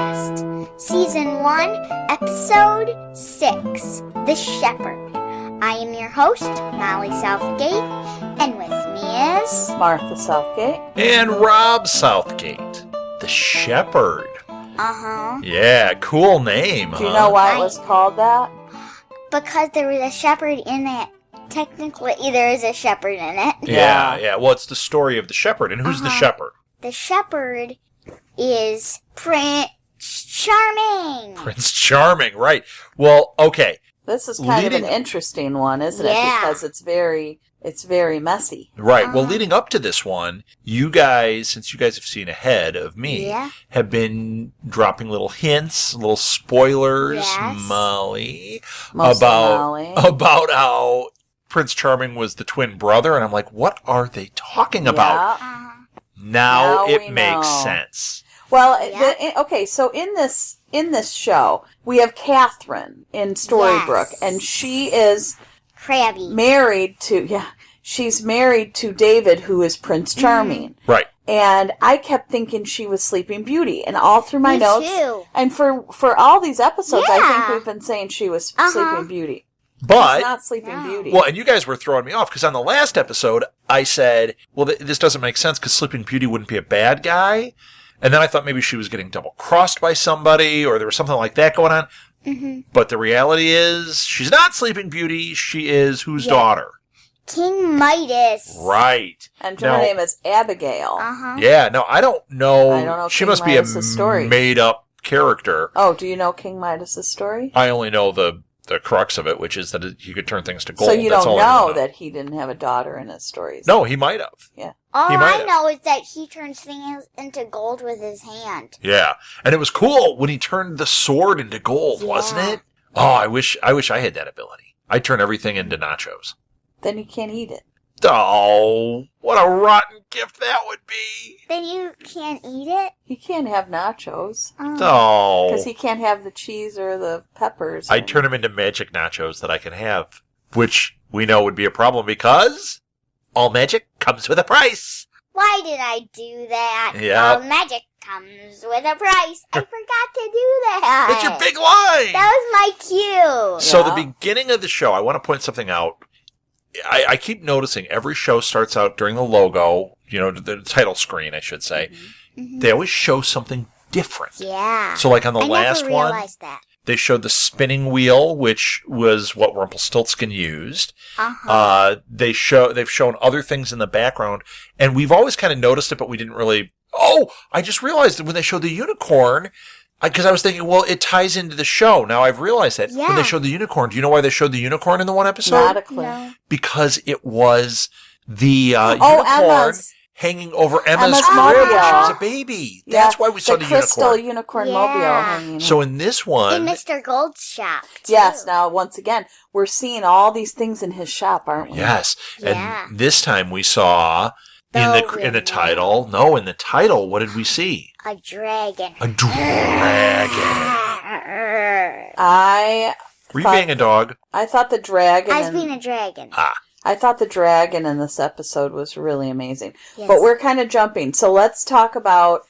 Podcast, Season 1, Episode 6, The Shepard. I am your host, Molly Southgate, and with me is... Martha Southgate. And Rob Southgate. The Shepard. Uh-huh. Yeah, cool name, Do you know why it was called that? Because there was a shepherd in it. Technically, there is a shepherd in it. Yeah. Well, it's the story of the shepherd. And who's the shepherd? The shepherd is Prince Charming. Prince Charming, right. Well, okay. This is kind of an interesting one, isn't it? Because it's very messy. Right. Well, leading up to this one, you guys, since you guys have seen ahead of me, have been dropping little hints, little spoilers, Molly, about how Prince Charming was the twin brother. And I'm like, what are they talking about? Now it makes sense. Well, so in this show, we have Catherine in Storybrooke, and she is crabby. She's married to David, who is Prince Charming. Right. And I kept thinking she was Sleeping Beauty, and all through my notes, too. and for all these episodes, I think we've been saying she was Sleeping Beauty. But she's not Sleeping Beauty. Well, and you guys were throwing me off because on the last episode, I said, well, this doesn't make sense because Sleeping Beauty wouldn't be a bad guy. And then I thought maybe she was getting double-crossed by somebody or there was something like that going on. Mm-hmm. But the reality is she's not Sleeping Beauty. She is whose daughter? King Midas. Right. And her name is Abigail. Yeah, no, I don't know. She King must Midas's be a made-up character. Oh, do you know King Midas's story? I only know the crux of it, which is that he could turn things to gold. So you That's don't all know that he didn't have a daughter in his stories? No, he might have. Yeah. All I know is that he turns things into gold with his hand. Yeah. And it was cool when he turned the sword into gold, wasn't it? Oh, I wish I had that ability. I'd turn everything into nachos. Then you can't eat it. Oh, what a rotten gift that would be. Then you can't eat it? He can't have nachos. Oh. Because he can't have the cheese or the peppers. I'd turn them into magic nachos that I can have, which we know would be a problem because all magic comes with a price. Why did I do that? Yeah. All magic comes with a price. I forgot to do that. It's your big line. That was my cue. So the beginning of the show, I want to point something out. I keep noticing every show starts out during the logo, the title screen, I should say. Mm-hmm. They always show something different. Yeah. So like on the last never one, realized that. They showed the spinning wheel, which was what Rumpelstiltskin used. They've shown other things in the background, and we've always kind of noticed it, but we didn't really. Oh, I just realized that when they showed the unicorn, because I was thinking, well, it ties into the show. Now I've realized that when they showed the unicorn. Do you know why they showed the unicorn in the one episode? Not a clue. No. Because it was the unicorn hanging over Emma's crib when she was a baby. That's why we saw the unicorn. The crystal unicorn mobile hanging. So in this one... In Mr. Gold's shop, too. Yes, now, once again, we're seeing all these things in his shop, aren't we? Yes. And this time we saw... In the title. No, in the title, what did we see? A dragon. A dragon. Were you being a dog? I thought the dragon... I was being a dragon. I thought the dragon in this episode was really amazing. Yes. But we're kind of jumping. So let's talk about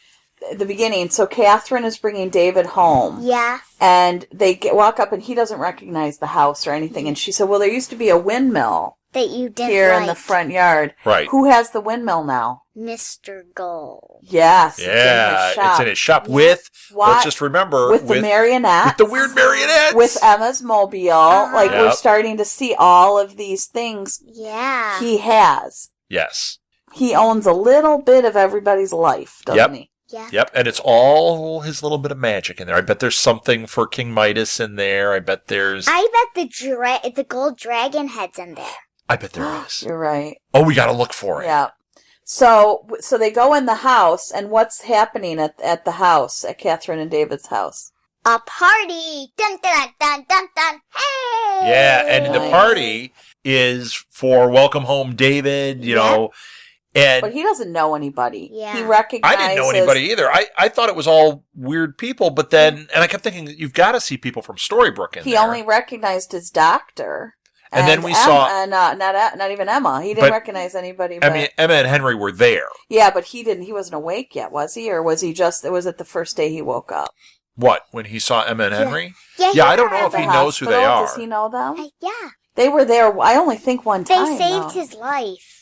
the beginning. So Catherine is bringing David home. Yeah. And they walk up and he doesn't recognize the house or anything. And she said, well, there used to be a windmill. That you didn't here in the front yard. Right. Who has the windmill now? Mr. Gold. Yes. Yeah, it's in his shop with, let's just remember. With the marionettes. With the weird marionettes. With Emma's mobile. Like, we're starting to see all of these things he has. Yes. He owns a little bit of everybody's life, doesn't he? Yeah. Yep, and it's all his little bit of magic in there. I bet there's something for King Midas in there. I bet there's... I bet the gold dragon head's in there. I bet there is. You're right. Oh, we got to look for it. Yeah. So they go in the house, and what's happening at the house, at Catherine and David's house? A party! Dun, dun, dun, dun, dun. Hey! Yeah, and the party is for Welcome Home David, you know. And but he doesn't know anybody. Yeah. He recognizes... I didn't know anybody either. I thought it was all weird people, but then... And I kept thinking, you've got to see people from Storybrooke in there. He only recognized his doctor. And then we saw... not even Emma. He didn't recognize anybody. I mean, Emma and Henry were there. Yeah, but he wasn't awake yet, was he? Or was he was it the first day he woke up? What? When he saw Emma and Henry? Yeah, I don't know if he knows who they are. Does he know them? Yeah. They were there, I only think one time. They saved his life.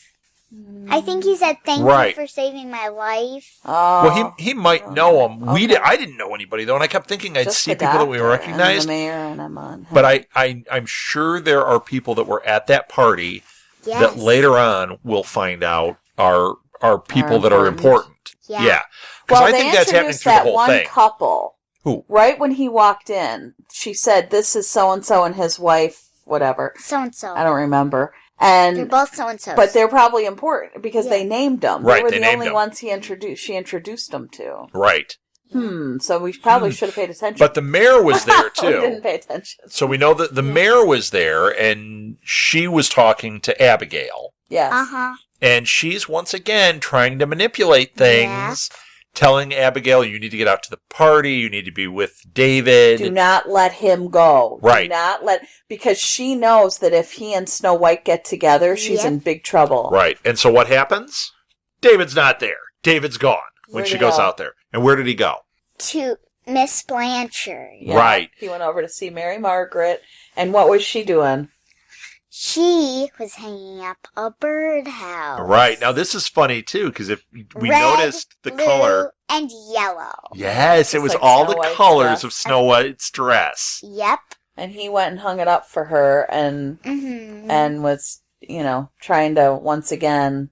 I think he said, thank you for saving my life. Well, he might know him. Okay. I didn't know anybody, though, and I kept thinking I'd see people that we recognized. And the mayor and Emma. But I'm sure there are people that were at that party that later on we'll find out are people that are important. Yeah. Because I think that's happening through the whole thing. They introduced that one couple. Who? Right when he walked in, she said, this is so-and-so and his wife, whatever. So-and-so. I don't remember. And they're both so-and-so. But they're probably important because they named them. Right, they were they the only them. ones she introduced them to. Right. So we probably should have paid attention. But the mayor was there, too. We didn't pay attention. So we know that the mayor was there, and she was talking to Abigail. Yes. Uh-huh. And she's once again trying to manipulate things, telling Abigail, you need to get out to the party, you need to be with David. Do not let him go. Right. Do not because she knows that if he and Snow White get together, she's in big trouble. Right. And so what happens? David's not there. David's gone when she goes out there. And where did he go? To Miss Blanchard. Yeah. Right. He went over to see Mary Margaret. And what was she doing? She was hanging up a birdhouse. Right. Now, this is funny, too, because if we Red, noticed the blue, color. and yellow. Yes, it was like all Snow the White's colors dress. of Snow White's dress. Yep. And he went and hung it up for her and was, trying to once again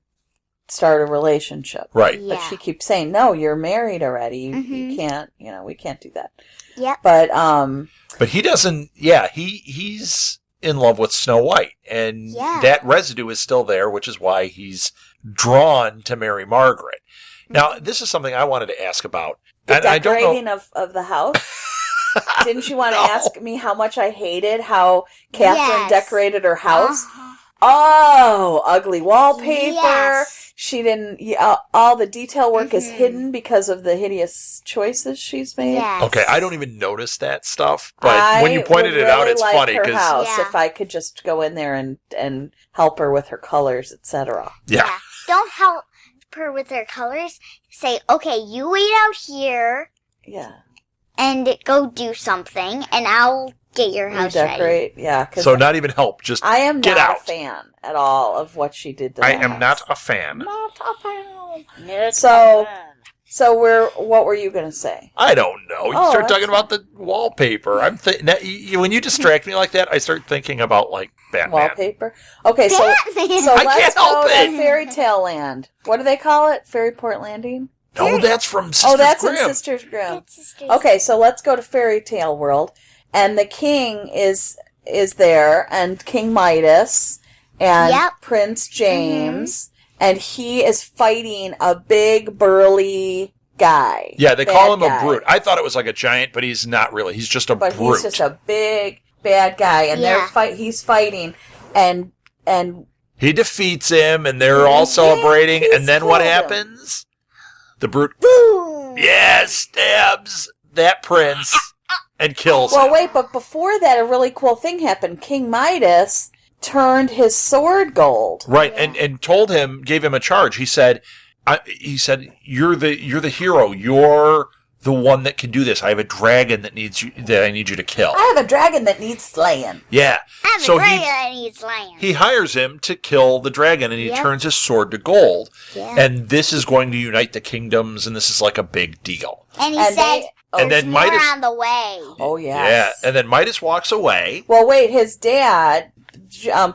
start a relationship. Right. But she keeps saying, no, you're married already. You can't, we can't do that. Yep. But he doesn't, he's in love with Snow White. And that residue is still there, which is why he's drawn to Mary Margaret. Now, this is something I wanted to ask about. The and decorating of the house? Didn't you want to ask me how much I hated how Catherine decorated her house? Oh, ugly wallpaper. Yes. She didn't, all the detail work is hidden because of the hideous choices she's made. Yes. Okay, I don't even notice that stuff, but when you pointed it out, it's funny because because if I could just go in there and help her with her colors, etc. Yeah. Don't help her with her colors. Say, okay, you wait out here. Yeah. And go do something, and I'll get your house ready. Yeah. So not even help, just I am get not out. a fan at all of what she did to the I house. am not a fan. Not a fan. So what were you going to say? I don't know. You start talking about the wallpaper. When you distract me like that, I start thinking about like Batman. Wallpaper. Okay, so let's go to Fairy Tale Land. What do they call it? Fairyport Landing? No, that's from Sisters Grimm. Grimm. In Sisters Grimm. Okay, so let's go to Fairy Tale World, and the king is there, and King Midas, and Prince James, and he is fighting a big burly guy. Yeah, they call him a brute. I thought it was like a giant, but he's not really. He's just a brute. He's just a big bad guy, and he's fighting, and he defeats him, and they're all celebrating, and then what happens? The brute stabs that prince and kills him. Well, wait, but before that, a really cool thing happened. King Midas turned his sword gold. Right, and told him, gave him a charge. He said, "You're the hero. You're the one that can do this. I have a dragon that I need you to kill. I have a dragon that needs slaying." Yeah. I have a dragon that needs slaying. He hires him to kill the dragon, and he turns his sword to gold. Yeah. And this is going to unite the kingdoms, and this is like a big deal. And he said, and then Midas on the way. Oh, yes. Yeah, and then Midas walks away. Well, wait, his dad,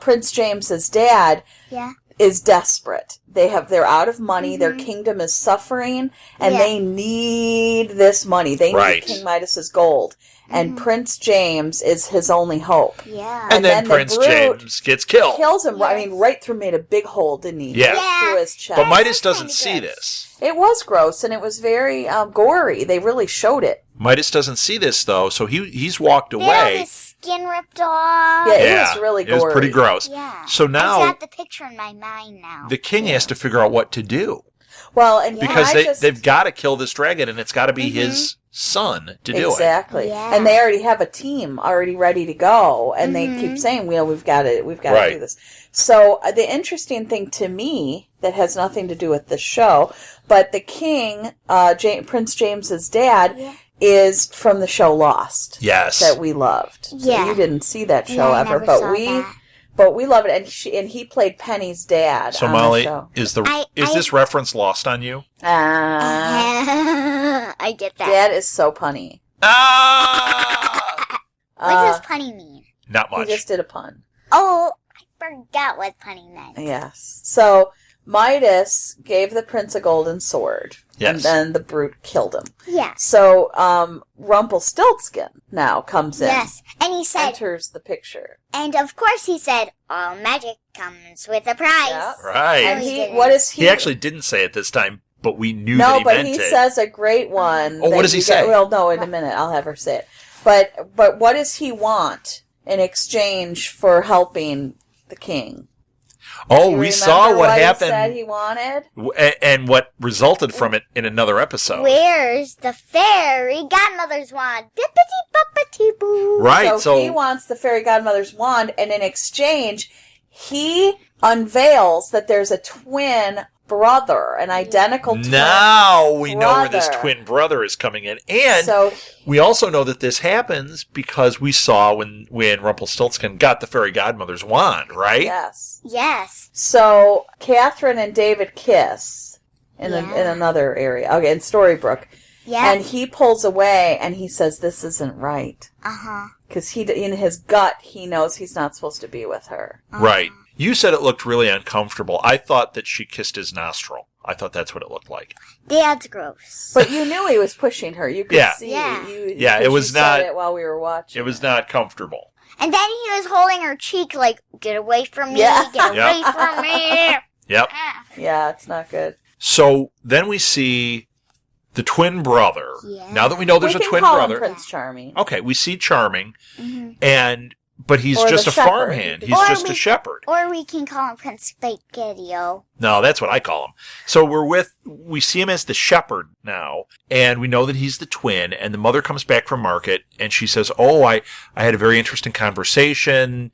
Prince James's dad, is desperate. They're out of money. Their kingdom is suffering, and they need this money. They need King Midas's gold, and Prince James is his only hope. Yeah, and then Prince James gets killed. Kills him. Yes. I mean, right through. Made a big hole, didn't he? Yeah, right through his chest. But Midas doesn't see this. It was gross, and it was very gory. They really showed it. Midas doesn't see this though, so he's walked away. His skin ripped off. Yeah, it was really gory. It was pretty gross. Yeah. So now I got the picture in my mind now. The king has to figure out what to do. Well, and because they've got to kill this dragon, and it's got to be his son to do it. Exactly. Yeah. And they already have a team already ready to go, and they keep saying, "Well, we've got to do this." So the interesting thing to me that has nothing to do with the show, but the king, Prince James's dad, is from the show Lost. Yes. That we loved. Yeah. So you didn't see that show I ever, never but saw we that. but we love it, and he played Penny's dad. So on Molly, the show. is this reference lost on you? I get that. Dad is so punny. Ah! What does punny mean? Not much. He just did a pun. Oh, I forgot what punny meant. Yes. So Midas gave the prince a golden sword. Yes. And then the brute killed him. Yeah. So Rumpelstiltskin now comes in. Yes. And he said, enters the picture. and of course he said, all magic comes with a price. Yeah. Right. And didn't. what is he? He actually didn't say it this time, but we knew No, that he but meant he it. says a great one. Oh, what does he say? Well, no, in a minute. I'll have her say it. But what does he want in exchange for helping the king? Oh, we saw what happened. He said he wanted? And what resulted from it in another episode. Where's the fairy godmother's wand? Bippity-boppity-boo. Right, So he wants the fairy godmother's wand, and in exchange, he unveils that there's a twin brother, an identical twin now we know where this brother. twin brother is coming in. And So we also know that this happens because we saw when Rumpelstiltskin got the fairy godmother's wand, right? yes. Yes. So Catherine and David kiss in another area. Okay, in Storybrooke. Yeah. And he pulls away and he says, this isn't right. Uh-huh. Because in his gut, he knows he's not supposed to be with her. Right. You said it looked really uncomfortable. I thought that she kissed his nostril. I thought that's what it looked like. That's gross. But you knew he was pushing her. You could see Yeah. it. Yeah, it was said not- it while we were watching. It was not comfortable. And then he was holding her cheek like, get away from me, Yeah. get away from me. Yep. Yeah, it's not good. So then we see the twin brother. Yeah. Now that we know there's we a can twin call brother. him Prince Charming. Okay, we see Charming, Mhm. but he's Or just the a shepherd. farmhand. He's Or just a shepherd. Or we can call him Prince Spaghetti-O. No, that's what I call him. So we see him as the shepherd now, and we know that he's the twin, and the mother comes back from market, and she says, oh, I had a very interesting conversation.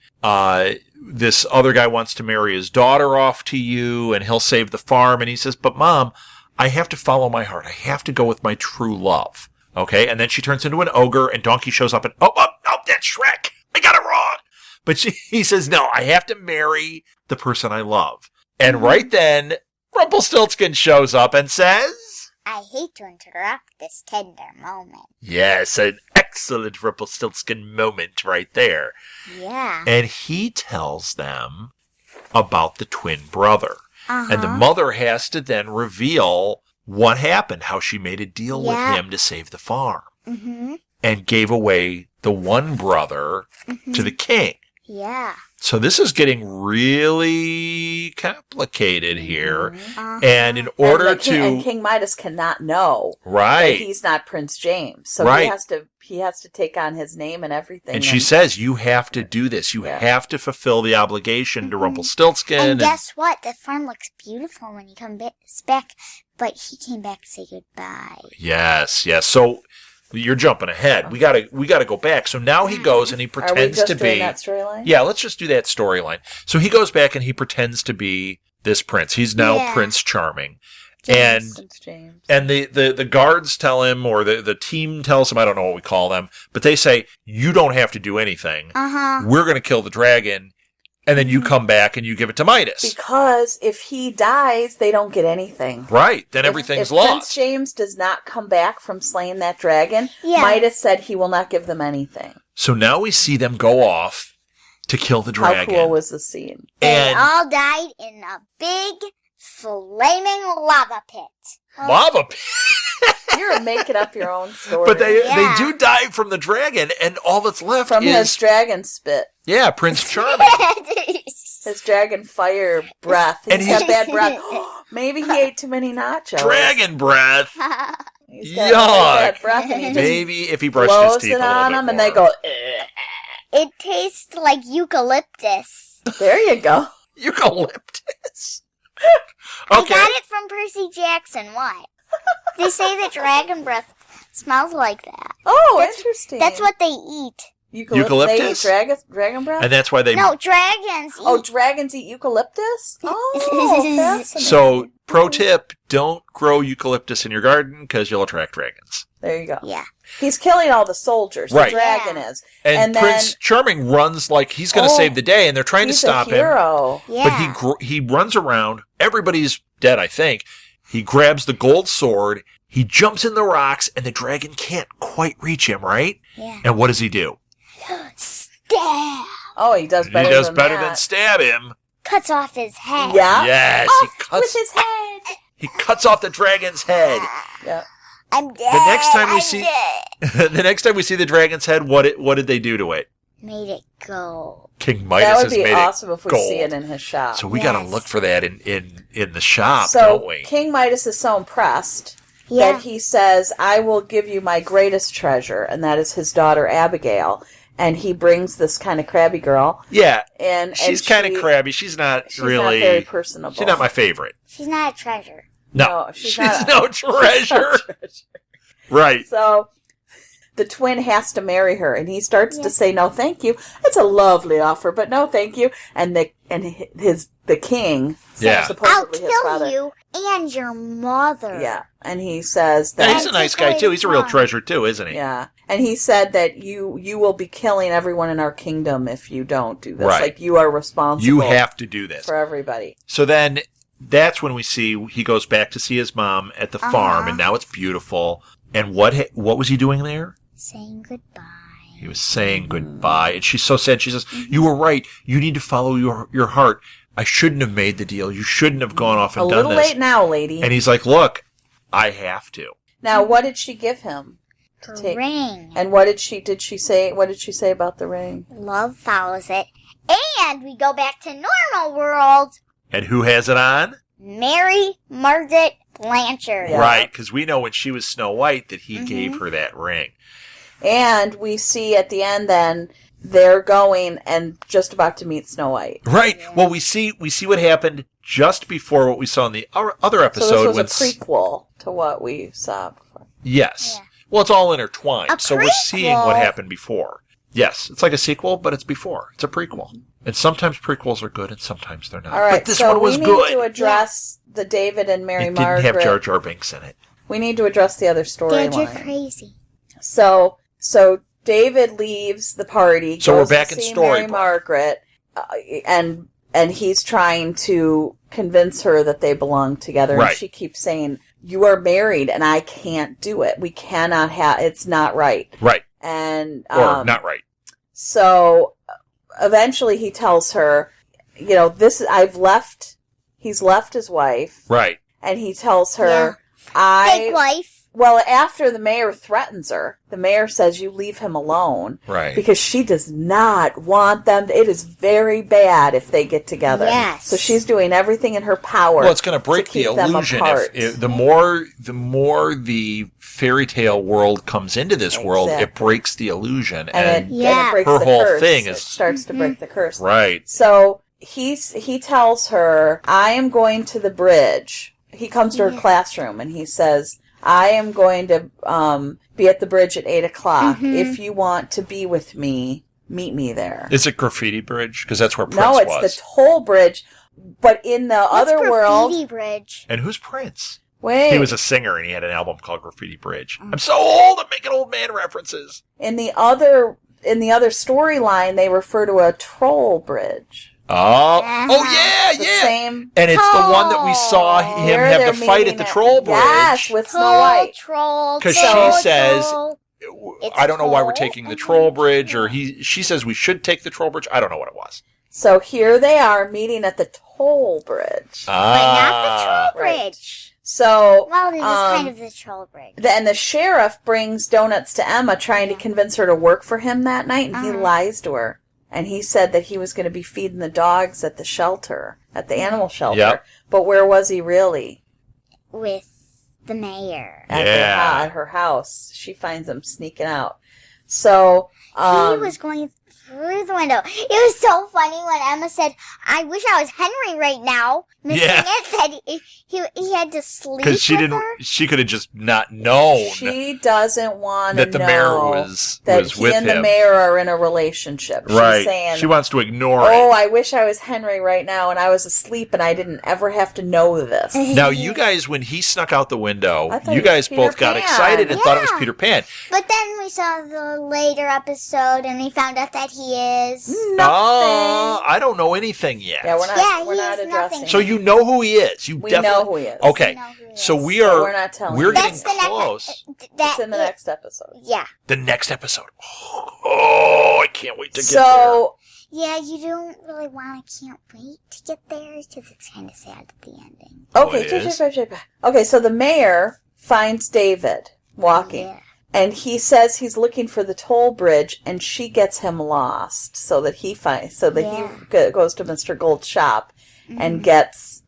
This other guy wants to marry his daughter off to you, and he'll save the farm. And he says, but Mom, I have to follow my heart. I have to go with my true love. Okay, and then she turns into an ogre, and Donkey shows up, and oh, that's Shrek. I got it wrong. But he says, no, I have to marry the person I love. And right then, Rumpelstiltskin shows up and says, I hate to interrupt this tender moment. yes, an excellent Rumpelstiltskin moment right there. Yeah. And he tells them about the twin brother. And the mother has to then reveal what happened, how she made a deal with him to save the farm. Mm-hmm. And gave away the one brother to the king. Yeah. So this is getting really complicated here. And in order and King Midas cannot know that he's not Prince James. So he has to take on his name and everything. And she says, you have to do this. You have to fulfill the obligation to Rumpelstiltskin. And guess what? The farm looks beautiful when he comes back, but he came back to say goodbye. Yes. So you're jumping ahead. We gotta go back. So now he goes and he pretends to be. Doing that storyline? Yeah, let's just do that storyline. So he goes back and he pretends to be this prince. He's now Prince Charming. James. And the guards tell him, or the team tells him, I don't know what we call them, but they say, you don't have to do anything. We're going to kill the dragon, and then you come back and you give it to Midas. Because if he dies, they don't get anything. Right, then everything's lost. If Prince James does not come back from slaying that dragon, Midas said he will not give them anything. So now we see them go off to kill the dragon. How cool was the scene? They all died in a big, flaming lava pit. Lava pit? You're making up your own story. But they do die from the dragon, and all that's left from is... his dragon spit. Yeah, Prince Charming. His dragon fire breath. He's got bad breath. Maybe he ate too many nachos. Dragon breath. He's got bad breath, and he just maybe if he brushed his teeth a little on bit them, more. and they go. It tastes like eucalyptus. There you go. Eucalyptus. I got it from Percy Jackson. What? They say that dragon breath smells like that. Oh, interesting. That's what they eat. Eucalyptus? They eat dragon breath? And that's why they... No, dragons eat. Oh, dragons eat eucalyptus? Oh, fascinating. So, pro tip, don't grow eucalyptus in your garden because you'll attract dragons. There you go. Yeah. He's killing all the soldiers. Right. The dragon is. And Prince Charming runs like he's going to save the day, and they're trying to stop him. Yeah. But he runs around. Everybody's dead, I think. He grabs the gold sword. He jumps in the rocks, and the dragon can't quite reach him, right? Yeah. And what does he do? Stab. Oh, he does better than stab him. Cuts off his head. Yeah. Yes. With his head. He cuts off the dragon's head. Yeah. I'm dead. The next time we see the dragon's head, what did they do to it? Made it go. King Midas has made it That would be awesome if we gold. see it in his shop. So we got to look for that in the shop, so don't we? King Midas is so impressed that he says, "I will give you my greatest treasure," and that is his daughter Abigail. And he brings this kind of crabby girl. Yeah, and she's kind of crabby. She's not really not very personable. She's not my favorite. She's not a treasure. No, she's no treasure. Right. So the twin has to marry her, and he starts to say, "No, thank you. It's a lovely offer, but no, thank you." And the king, supposedly I'll his kill father, you and your mother. Yeah, and he says that he's a nice guy too. He's a real treasure too, isn't he? Yeah, and he said that you will be killing everyone in our kingdom if you don't do this. Right. Like you are responsible. You have to do this for everybody. So then. That's when we see he goes back to see his mom at the farm, and now it's beautiful. And what was he doing there? Saying goodbye. He was saying goodbye. And she's so sad. She says, "You were right. You need to follow your heart. I shouldn't have made the deal. You shouldn't have gone off and done this." A little late now, lady. And he's like, "Look, I have to." Now, what did she give him? The ring. And what did she say? What did she say about the ring? Love follows it. And we go back to normal world. And who has it on? Mary Margaret Blanchard. Yeah. Right, because we know when she was Snow White that he gave her that ring. And we see at the end then they're going and just about to meet Snow White. Right. Yeah. Well, we see what happened just before what we saw in the other episode. So this was a prequel to what we saw before. Yes. Yeah. Well, it's all intertwined. So we're seeing what happened before. Yes, it's like a sequel, but it's before. It's a prequel. And sometimes prequels are good, and sometimes they're not. All right, but this one was good. We need to address the David and Mary Margaret. It didn't have Jar Jar Binks in it. We need to address the other storyline. You're crazy. So David leaves the party. So we're back in story. Mary Margaret, and he's trying to convince her that they belong together. Right. And she keeps saying, "You are married, and I can't do it. We cannot have. It's not right." Right. And or not right. So eventually he tells her, he's left his wife. Right. And he tells her, fake wife. Well, after the mayor threatens her, the mayor says you leave him alone. Right. Because she does not want them. It is very bad if they get together. Yes. So she's doing everything in her power. Well, it's going to break the illusion. The more the fairy tale world comes into this world, it breaks the illusion. And it breaks her the whole curse. thing It starts to break the curse. Right. So he tells her, "I am going to the bridge." He comes to her classroom and he says, "I am going to be at the bridge at 8:00. If you want to be with me, meet me there." Is it Graffiti Bridge? Because that's where Prince was. No, it's the Toll Bridge. But in the other world... Graffiti Bridge? And who's Prince? Wait. He was a singer and he had an album called Graffiti Bridge. I'm so old I'm making old man references. In the other storyline, they refer to a troll bridge. Oh yeah. Same. And it's the one that we saw him have the fight at the troll bridge. Yes, with Snow White. Because she says, "I don't know why we're taking the troll bridge," or she says we should take the troll bridge. I don't know what it was. So here they are meeting at the toll bridge. But not the troll bridge. Right. So, well, it is kind of the troll bridge. And the sheriff brings donuts to Emma, trying to convince her to work for him that night, and he lies to her. And he said that he was going to be feeding the dogs at the shelter, at the animal shelter. Yep. But where was he really? With the mayor. At her house. She finds him sneaking out. So, he was going through the window. It was so funny when Emma said, I wish I was Henry right now. Missing it, that he had to sleep with her. She could have just not known. She doesn't want to know that the mayor was that he with and him. the mayor are in a relationship. Right. She's saying, she wants to ignore it. Oh, I wish I was Henry right now and I was asleep and I didn't ever have to know this. Now, you guys, when he snuck out the window, you it guys was Peter both got Pan. excited and thought it was Peter Pan. But then we saw the later episode and we found out that he is Nothing. I don't know anything yet. Yeah, we're he not is addressing. nothing. So you know who he is. You We definitely know who he is. Okay. We know who he is. So we are. we're not telling We're you. getting That's the close. It's in the next episode. Yeah. The next episode. Oh, I can't wait to get So Yeah, you don't really can't wait to get there because it's kind of sad at the ending. Okay, so the mayor finds David walking. Yeah. And he says he's looking for the toll bridge, and she gets him lost, so that he goes to Mr. Gold's shop and gets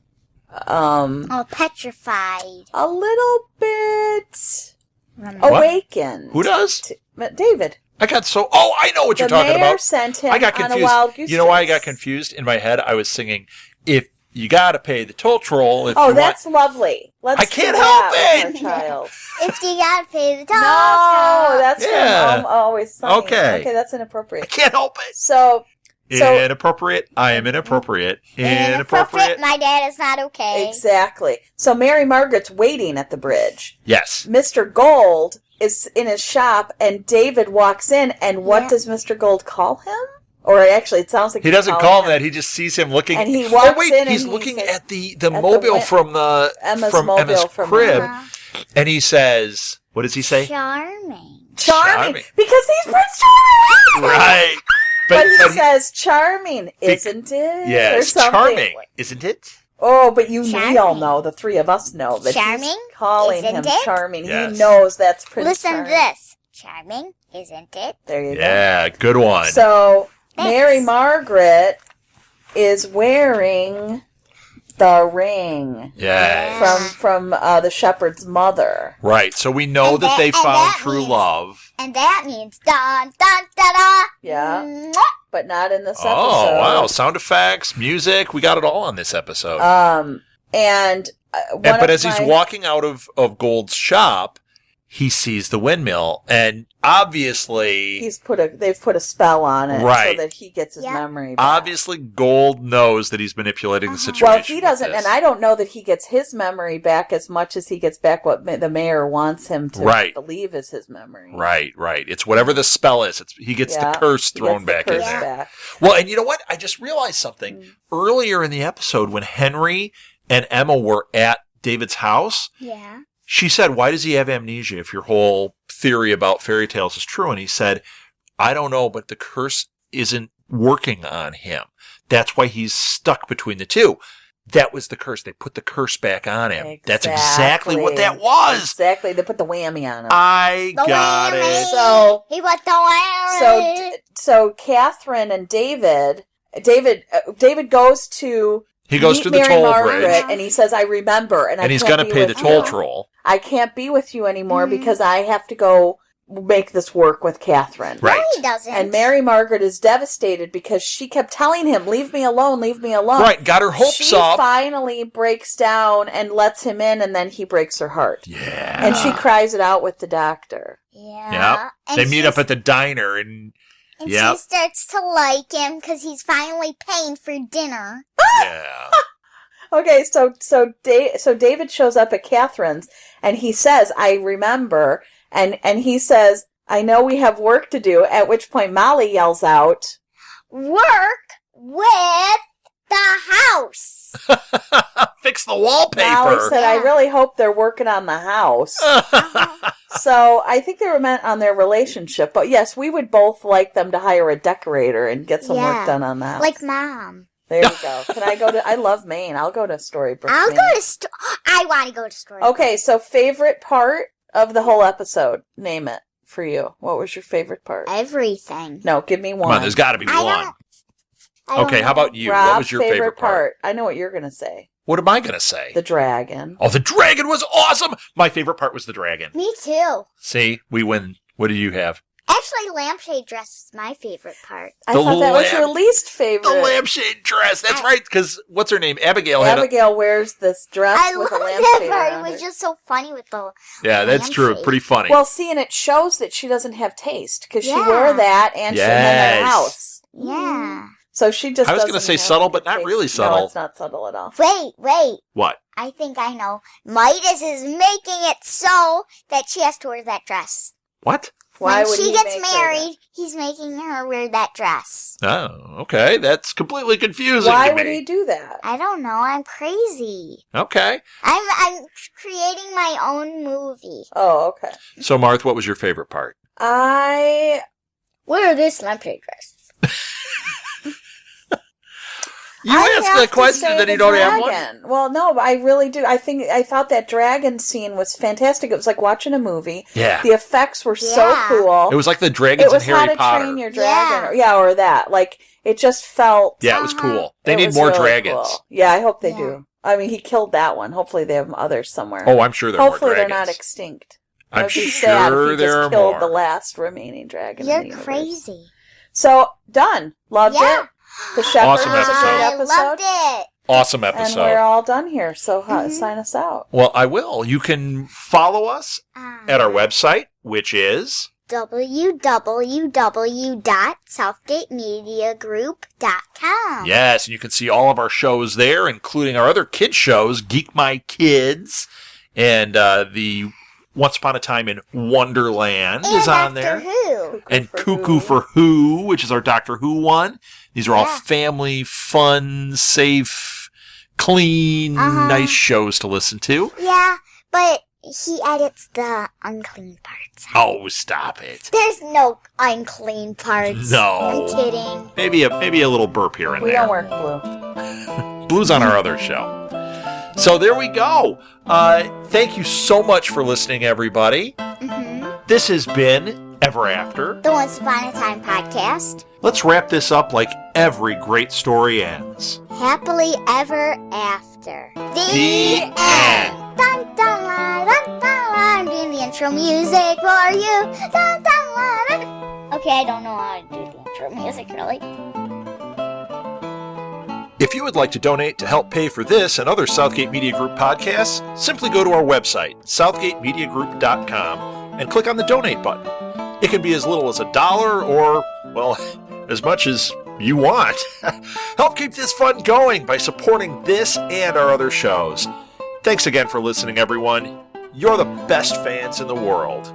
Petrified. a little bit Remember. awakened. Who does? David. I got so. Oh, I know what you're talking The mayor about. sent him I got on confused. a wild goose You know why I chase. got confused? In my head, I was singing, "If you gotta pay the toll troll, if Oh, you that's want." lovely. Let's I can't do that help with our child. If you gotta pay the toll. No, that's Yeah. from Always Sunny. Okay. Okay, that's I inappropriate. can't help it. So Inappropriate. I am inappropriate. Inappropriate. My dad is not okay. exactly. So Mary Margaret's waiting at the bridge. Yes. Mr. Gold is in his shop, and David walks in, and what does Mr. Gold call him? Or actually, it sounds like He doesn't call him that. He just sees him looking. And he walks wait, in he's and he looking says- at the mobile from Emma's from mobile Emma's from crib, Uh-huh. and he says, "What does he say?" Charming. Charming. Because he's Prince Charming! Right. But he says, charming, isn't it? Yeah, Or it's something. charming, isn't it? Oh, but we all Charming. know, the three of us know that Charming, he's calling him isn't it? charming. Yes. He knows that's Prince Listen Charming. to this. Charming, isn't it? There you Yeah, good one. go. So, Thanks. Mary Margaret is wearing the ring Yeah. from the shepherd's mother. Right. So we know And that they and found that true means- love. And that means dun dun da da. Yeah. Mwah. But not in this Oh, episode. wow. Sound effects, music. We got it all on this episode. But as he's walking out of Gold's shop, he sees the windmill, and obviously, they've put a spell on it Right. so that he gets his Yeah. memory back. obviously, Gold knows that he's manipulating the situation. Well, he with doesn't, this. and I don't know that he gets his memory back as much as he gets back what the mayor wants him to Right. believe is his memory. Right. It's whatever the spell is. He gets Yeah, the curse he thrown gets the back in curse there. back. Well, and you know what? I just realized something. Earlier in the episode, when Henry and Emma were at David's house, Yeah. she said, "Why does he have amnesia if your whole theory about fairy tales is true?" And he said, "I don't know, but the curse isn't working on him. That's why he's stuck between the two." That was the curse. They put the curse back on him. That's exactly what that was. Exactly. They put the whammy on him. I The got whammy. it. So- he was the whammy. So Catherine and David goes to He goes meet to the Mary toll Margaret, bridge, and he says, "I remember," and and he's going going to to pay the toll troll. I can't be with you anymore because I have to go make this work with Catherine. Right. No, he doesn't. And Mary Margaret is devastated because she kept telling him, "Leave me alone, leave me alone." Right, got her hopes she up. finally breaks down and lets him in, and then he breaks her heart. Yeah. And she cries it out with the doctor. Yeah. Yep. And They meet up she's- at the diner, and And Yep. she starts to like him because he's finally paying for dinner. yeah. Okay, so David shows up at Catherine's, and he says, "I remember," and he says, "I know we have work to do," at which point Molly yells out, Work with the house. Fix the wallpaper. Molly said, "I Yeah. really hope they're working on the house." So I think they were meant on their relationship, but yes, we would both like them to hire a decorator and get some Yeah. work done on the house. Like Mom. There you go. Can I go to? I love Maine. I'll go to Storybrooke. I'll Maine. go to I want to go to Story. Okay, so favorite part of the whole episode. Name it for you. What was your favorite part? Everything. No, give me one. Come on, there's got to be I one. don't- I don't Okay, how know. about you? Rob, What was your favorite part? I know what you're going to say. What am I going to say? The dragon. Oh, the dragon was awesome. My favorite part was the dragon. Me too. See, we win. What do you have? Actually, lampshade dress is my favorite part. I thought that was your least favorite. The lampshade dress. That's right, because what's her name? Abigail wears this dress with a lampshade that part. on It was just so funny with the that's true. Pretty funny. Well, see, and it shows that she doesn't have taste, because she wore that and she in her house. Yeah. So she just I was going to say subtle, but not really subtle. No, it's not subtle at all. Wait. What? I think I know. Midas is making it so that she has to wear that dress. What? Why when would she he gets make married, he's making her wear that dress. Oh, okay. That's completely confusing Why to me. would he do that? I don't know. I'm crazy. Okay. I'm creating my own movie. Oh, okay. So, Marth, what was your favorite part? I wear this lampshade dress. You asked a question that you don't have one. Well, no, but I really do. I thought that dragon scene was fantastic. It was like watching a movie. Yeah. The effects were so cool. It was like the dragons in Harry Potter. It was How to Train Your Dragon. Or that. Like, it just felt... Yeah, it was cool. They need more dragons. Cool. Yeah, I hope they do. I mean, he killed that one. Hopefully they have others somewhere. Oh, I'm sure there are more dragons. Hopefully they're not extinct. I'm sure sad if he there just are killed more. the last remaining dragon. You're crazy. So, done. Loved it. The Shepard Awesome was a episode. great episode. I loved it. Awesome episode. And we're all done here, so sign us out. Well, I will. You can follow us at our website, which is... www.southgatemediagroup.com. Yes, and you can see all of our shows there, including our other kids shows, Geek My Kids, and the Once Upon a Time in Wonderland is on there. Who. And Cuckoo for Who, which is our Doctor Who one. These are all family, fun, safe, clean, nice shows to listen to. Yeah, but he edits the unclean parts. Oh, stop it. There's no unclean parts. No. I'm kidding. Maybe a little burp here and We there. don't work blue. Blue's on our other show. So there we go. Thank you so much for listening, everybody. This has been Ever After, the Once Upon a Time podcast. Let's wrap this up like every great story ends. Happily ever after. The end. Dun, dun, la, dun, dun, la. I'm doing the intro music for you. Dun, dun, la, dun. Okay, I don't know how to do the intro music, really. If you would like to donate to help pay for this and other Southgate Media Group podcasts, simply go to our website, southgatemediagroup.com, and click on the donate button. It can be as little as $1 or, well, as much as you want. Help keep this fun going by supporting this and our other shows. Thanks again for listening, everyone. You're the best fans in the world.